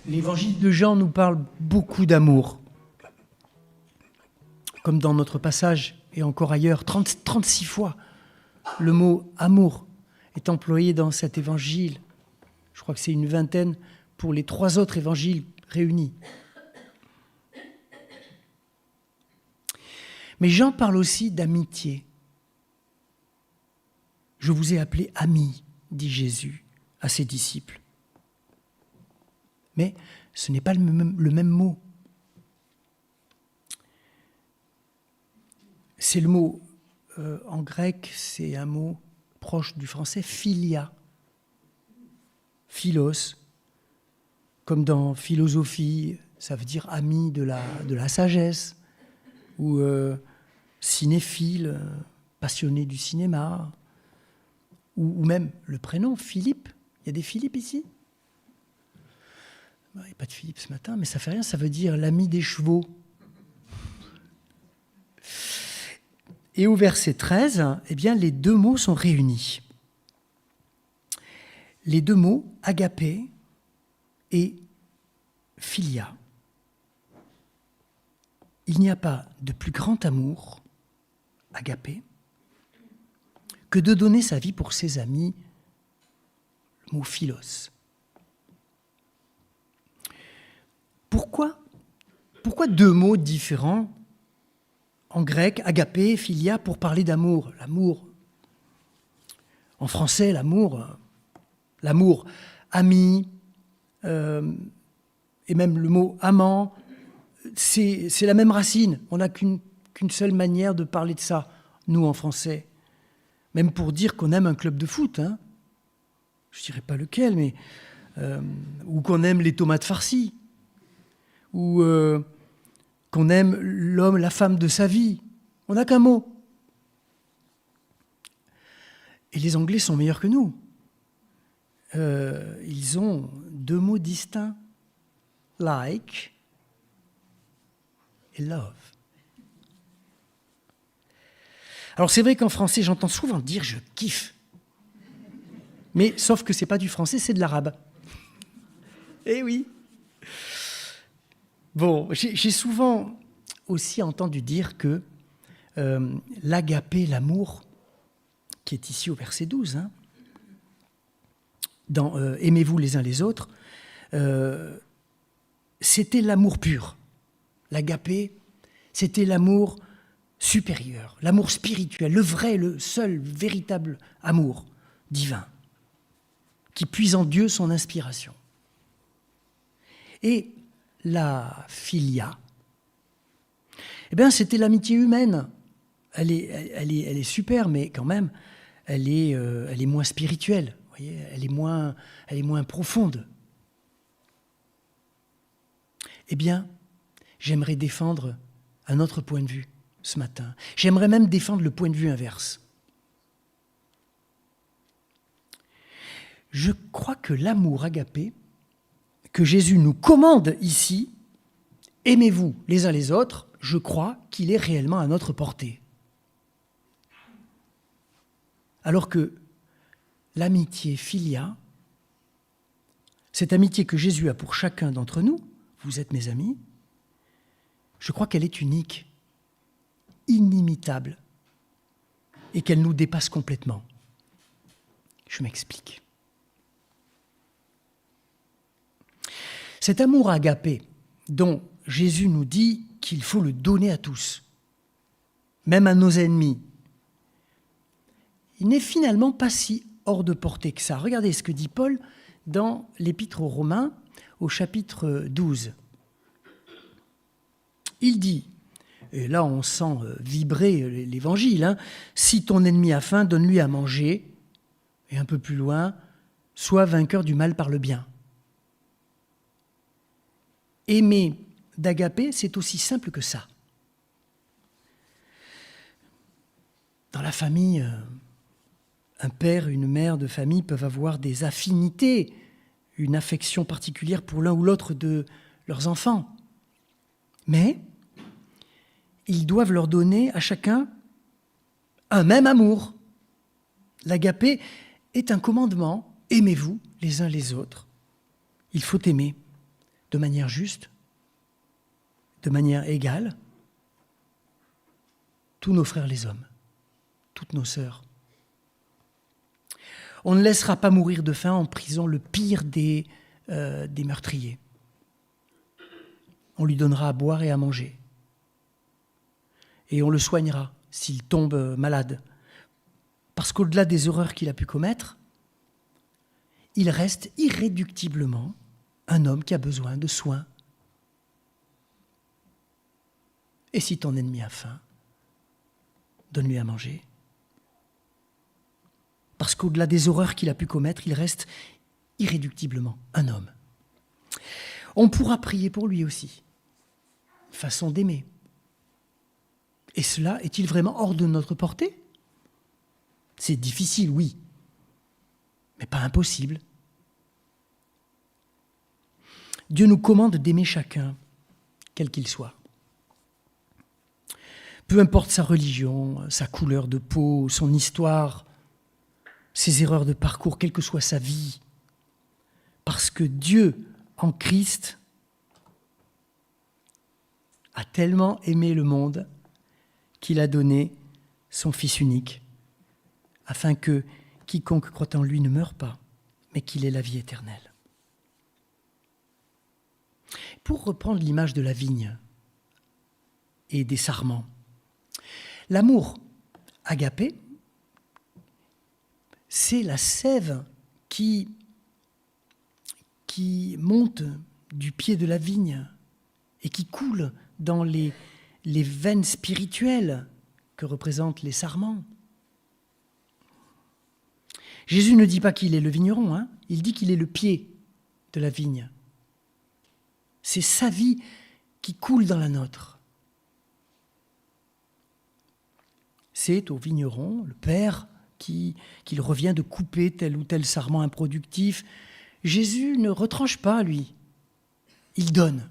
L'évangile de Jean nous parle beaucoup d'amour. Comme dans notre passage et encore ailleurs, 36 fois, le mot amour est employé dans cet évangile. Je crois que c'est une vingtaine pour les 3 autres évangiles réunis. Mais Jean parle aussi d'amitié. Je vous ai appelé amis, dit Jésus à ses disciples. Mais ce n'est pas le même mot. C'est le mot, en grec, c'est un mot proche du français, philia. Philos, comme dans philosophie, ça veut dire ami de la sagesse, ou cinéphile, passionné du cinéma, ou même le prénom Philippe. Il y a des Philippe ici ? Il n'y a pas de Philippe ce matin, mais ça fait rien, ça veut dire l'ami des chevaux. Et au verset 13, eh bien, les 2 mots sont réunis. Les 2 mots, agapé et philia. Il n'y a pas de plus grand amour, agapé, que de donner sa vie pour ses amis, le mot philos. Pourquoi 2 mots différents en grec, agapé, philia, pour parler d'amour? L'amour, en français, l'amour, ami, et même le mot amant, c'est la même racine. On n'a qu'une seule manière de parler de ça, nous, en français. Même pour dire qu'on aime un club de foot, hein. Je ne dirais pas lequel, mais ou qu'on aime les tomates farcies, ou qu'on aime l'homme, la femme de sa vie. On n'a qu'un mot. Et les Anglais sont meilleurs que nous. Ils ont 2 mots distincts, like et love. Alors c'est vrai qu'en français, j'entends souvent dire « je kiffe ». Mais sauf que ce n'est pas du français, c'est de l'arabe. Eh oui. Bon, j'ai souvent aussi entendu dire que l'agapé, l'amour, qui est ici au verset 12, hein, dans « aimez-vous les uns les autres », c'était l'amour pur. L'agapé, c'était l'amour supérieur, l'amour spirituel, le vrai, le seul, véritable amour divin, qui puise en Dieu son inspiration. Et la philia, eh bien, c'était l'amitié humaine. Elle est super, mais quand même, elle est moins spirituelle. Vous voyez, elle est moins profonde. Eh bien, j'aimerais défendre un autre point de vue ce matin. J'aimerais même défendre le point de vue inverse. Je crois que l'amour agapé que Jésus nous commande ici, aimez-vous les uns les autres, je crois qu'il est réellement à notre portée. Alors que l'amitié philia, cette amitié que Jésus a pour chacun d'entre nous, vous êtes mes amis, je crois qu'elle est unique, inimitable, et qu'elle nous dépasse complètement. Je m'explique. Cet amour agapé dont Jésus nous dit qu'il faut le donner à tous, même à nos ennemis, il n'est finalement pas si hors de portée que ça. Regardez ce que dit Paul dans l'Épître aux Romains, au chapitre 12. Il dit, et là on sent vibrer l'évangile, hein, « Si ton ennemi a faim, donne-lui à manger. » Et un peu plus loin, « Sois vainqueur du mal par le bien. » Aimer d'agapé, c'est aussi simple que ça. Dans la famille, un père, une mère de famille peuvent avoir des affinités, une affection particulière pour l'un ou l'autre de leurs enfants. Mais ils doivent leur donner à chacun un même amour. L'agapé est un commandement, aimez-vous les uns les autres. Il faut aimer de manière juste, de manière égale, tous nos frères les hommes, toutes nos sœurs. On ne laissera pas mourir de faim en prison le pire des meurtriers. On lui donnera à boire et à manger. Et on le soignera s'il tombe malade. Parce qu'au-delà des horreurs qu'il a pu commettre, il reste irréductiblement un homme qui a besoin de soins. Et si ton ennemi a faim, donne-lui à manger. Parce qu'au-delà des horreurs qu'il a pu commettre, il reste irréductiblement un homme. On pourra prier pour lui aussi, façon d'aimer. Et cela est-il vraiment hors de notre portée ? C'est difficile, oui, mais pas impossible. Dieu nous commande d'aimer chacun, quel qu'il soit. Peu importe sa religion, sa couleur de peau, son histoire, ses erreurs de parcours, quelle que soit sa vie. Parce que Dieu, en Christ, a tellement aimé le monde qu'il a donné son Fils unique, afin que quiconque croit en lui ne meure pas, mais qu'il ait la vie éternelle. Pour reprendre l'image de la vigne et des sarments, l'amour agapé, c'est la sève qui monte du pied de la vigne et qui coule dans les veines spirituelles que représentent les sarments. Jésus ne dit pas qu'il est le vigneron, hein, il dit qu'il est le pied de la vigne. C'est sa vie qui coule dans la nôtre. C'est au vigneron, le Père, qu'il revient de couper tel ou tel sarment improductif. Jésus ne retranche pas, lui. Il donne.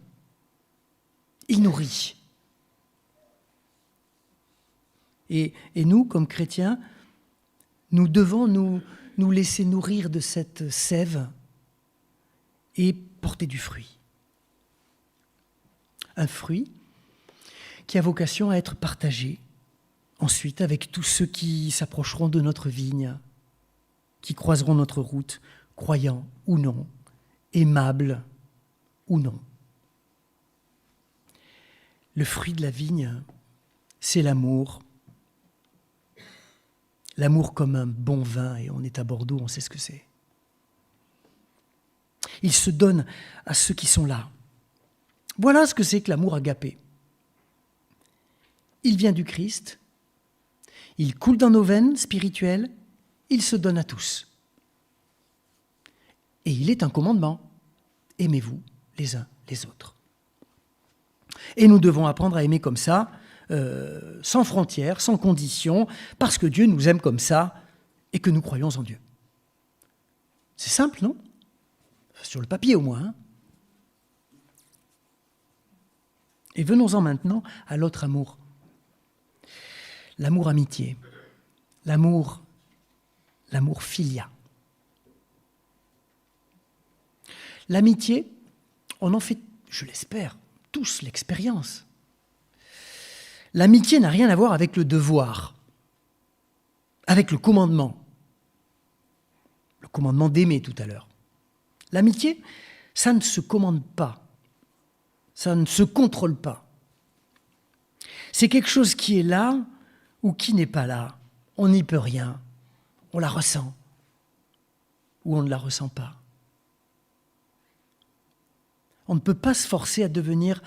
Il nourrit. Et nous, comme chrétiens, nous devons nous laisser nourrir de cette sève et porter du fruit. Un fruit qui a vocation à être partagé ensuite avec tous ceux qui s'approcheront de notre vigne, qui croiseront notre route, croyants ou non, aimables ou non. Le fruit de la vigne, c'est l'amour. L'amour comme un bon vin, et on est à Bordeaux, on sait ce que c'est. Il se donne à ceux qui sont là. Voilà ce que c'est que l'amour agapé. Il vient du Christ, il coule dans nos veines spirituelles, il se donne à tous. Et il est un commandement. Aimez-vous les uns les autres. Et nous devons apprendre à aimer comme ça, sans frontières, sans conditions, parce que Dieu nous aime comme ça et que nous croyons en Dieu. C'est simple, non ? Sur le papier au moins. Hein ? Et venons-en maintenant à l'autre amour. L'amour amitié. L'amour philia. L'amitié, on en fait, je l'espère, tous l'expérience. L'amitié n'a rien à voir avec le devoir, avec le commandement d'aimer tout à l'heure. L'amitié, ça ne se commande pas, ça ne se contrôle pas. C'est quelque chose qui est là ou qui n'est pas là. On n'y peut rien, on la ressent ou on ne la ressent pas. On ne peut pas se forcer à devenir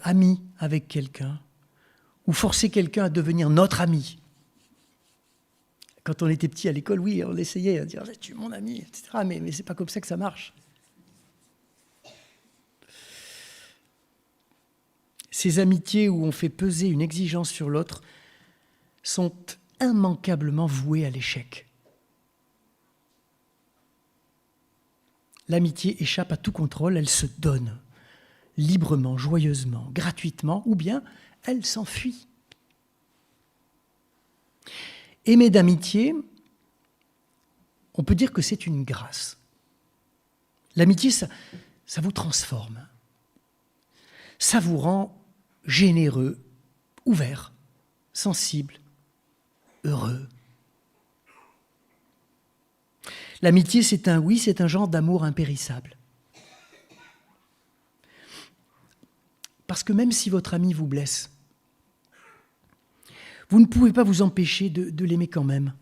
ami avec quelqu'un ou forcer quelqu'un à devenir notre ami. Quand on était petit à l'école, oui, on essayait à dire « tu es mon ami », etc. Mais ce n'est pas comme ça que ça marche. Ces amitiés où on fait peser une exigence sur l'autre sont immanquablement vouées à l'échec. L'amitié échappe à tout contrôle, elle se donne librement, joyeusement, gratuitement, ou bien elle s'enfuit. Aimer d'amitié, on peut dire que c'est une grâce. L'amitié, ça vous transforme. ça vous rend généreux, ouvert, sensible, heureux. L'amitié, c'est un genre d'amour impérissable. Parce que même si votre ami vous blesse, vous ne pouvez pas vous empêcher de l'aimer quand même.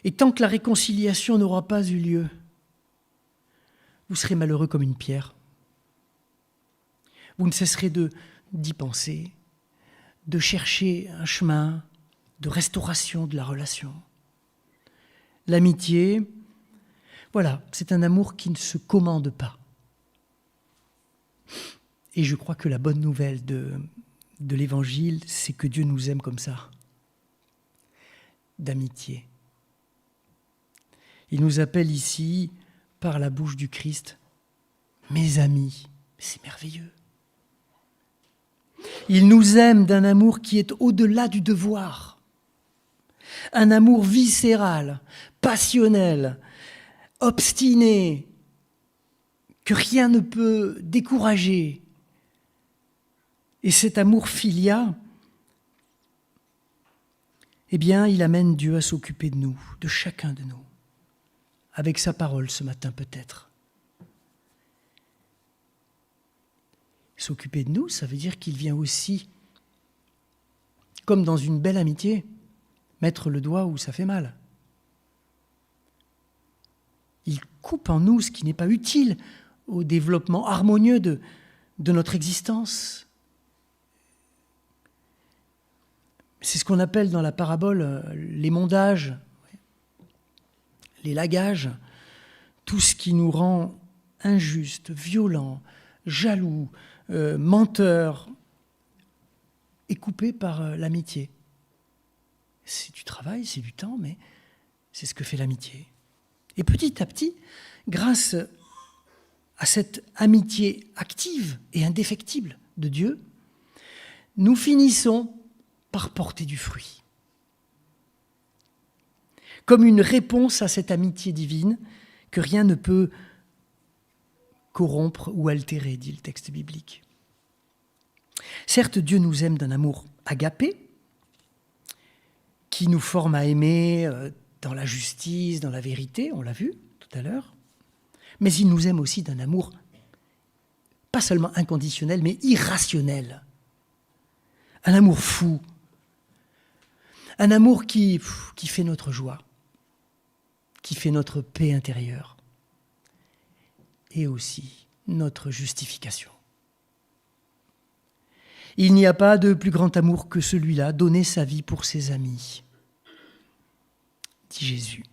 Et tant que la réconciliation n'aura pas eu lieu, vous serez malheureux comme une pierre. Vous ne cesserez d'y penser, de chercher un chemin de restauration de la relation. L'amitié, voilà, c'est un amour qui ne se commande pas. Et je crois que la bonne nouvelle de l'Évangile, c'est que Dieu nous aime comme ça, d'amitié. Il nous appelle ici, par la bouche du Christ, mes amis. C'est merveilleux. Il nous aime d'un amour qui est au-delà du devoir. Un amour viscéral, passionnel, obstiné, que rien ne peut décourager. Et cet amour filia, eh bien, il amène Dieu à s'occuper de nous, de chacun de nous, avec sa parole ce matin peut-être. S'occuper de nous, ça veut dire qu'il vient aussi, comme dans une belle amitié, mettre le doigt où ça fait mal. Il coupe en nous ce qui n'est pas utile au développement harmonieux de notre existence. C'est ce qu'on appelle dans la parabole les mondages, les lagages, tout ce qui nous rend injustes, violents, jaloux, menteurs, est coupé par l'amitié. C'est du travail, c'est du temps, mais c'est ce que fait l'amitié. Et petit à petit, grâce à cette amitié active et indéfectible de Dieu, nous finissons par porter du fruit. Comme une réponse à cette amitié divine que rien ne peut corrompre ou altérer, dit le texte biblique. Certes, Dieu nous aime d'un amour agapé, qui nous forme à aimer dans la justice, dans la vérité, on l'a vu tout à l'heure, mais il nous aime aussi d'un amour pas seulement inconditionnel, mais irrationnel. Un amour fou, un amour qui fait notre joie, qui fait notre paix intérieure et aussi notre justification. Il n'y a pas de plus grand amour que celui-là, donner sa vie pour ses amis, dit Jésus.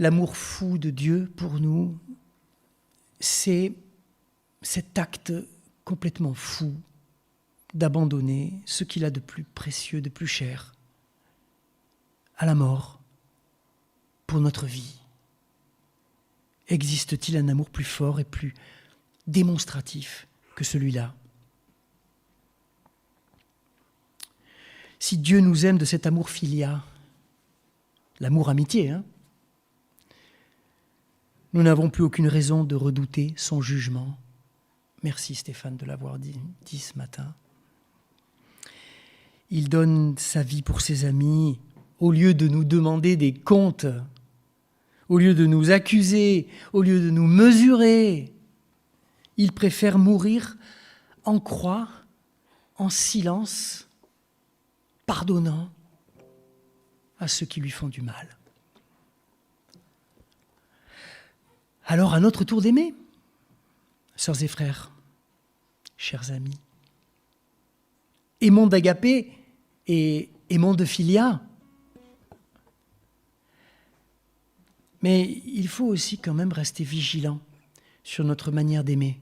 L'amour fou de Dieu pour nous, c'est cet acte complètement fou d'abandonner ce qu'il a de plus précieux, de plus cher, à la mort, pour notre vie. Existe-t-il un amour plus fort et plus démonstratif que celui-là? Si Dieu nous aime de cet amour filia, l'amour amitié, nous n'avons plus aucune raison de redouter son jugement. Merci Stéphane de l'avoir dit ce matin. Il donne sa vie pour ses amis, au lieu de nous demander des comptes, au lieu de nous accuser, au lieu de nous mesurer. Il préfère mourir en croix, en silence, pardonnant à ceux qui lui font du mal. Alors, à notre tour d'aimer, sœurs et frères, chers amis. Aimons d'agapé et aimons de philia. Mais il faut aussi quand même rester vigilant sur notre manière d'aimer.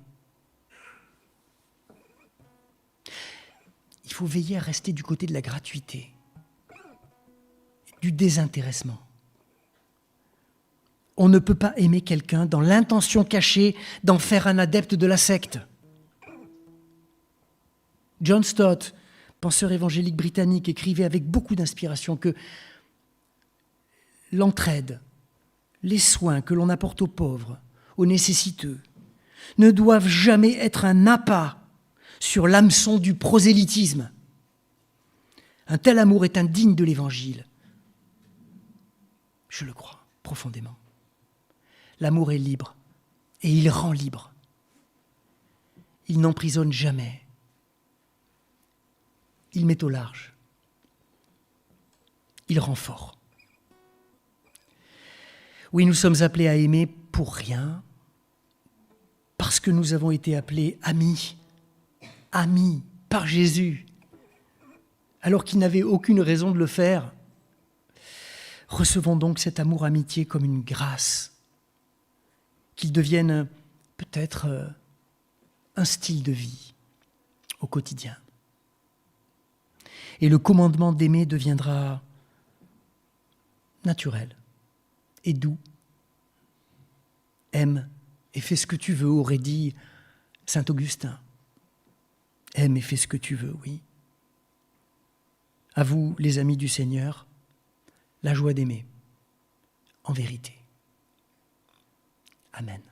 Il faut veiller à rester du côté de la gratuité, du désintéressement. On ne peut pas aimer quelqu'un dans l'intention cachée d'en faire un adepte de la secte. John Stott, penseur évangélique britannique, écrivait avec beaucoup d'inspiration que l'entraide, les soins que l'on apporte aux pauvres, aux nécessiteux, ne doivent jamais être un appât sur l'hameçon du prosélytisme. Un tel amour est indigne de l'Évangile. Je le crois profondément. L'amour est libre et il rend libre. Il n'emprisonne jamais. Il met au large. Il rend fort. Oui, nous sommes appelés à aimer pour rien, parce que nous avons été appelés amis par Jésus, alors qu'il n'avait aucune raison de le faire. Recevons donc cet amour-amitié comme une grâce, qu'il devienne peut-être un style de vie au quotidien. Et le commandement d'aimer deviendra naturel et doux. Aime et fais ce que tu veux, aurait dit saint Augustin. Aime et fais ce que tu veux, oui. À vous, les amis du Seigneur, la joie d'aimer, en vérité. Amen.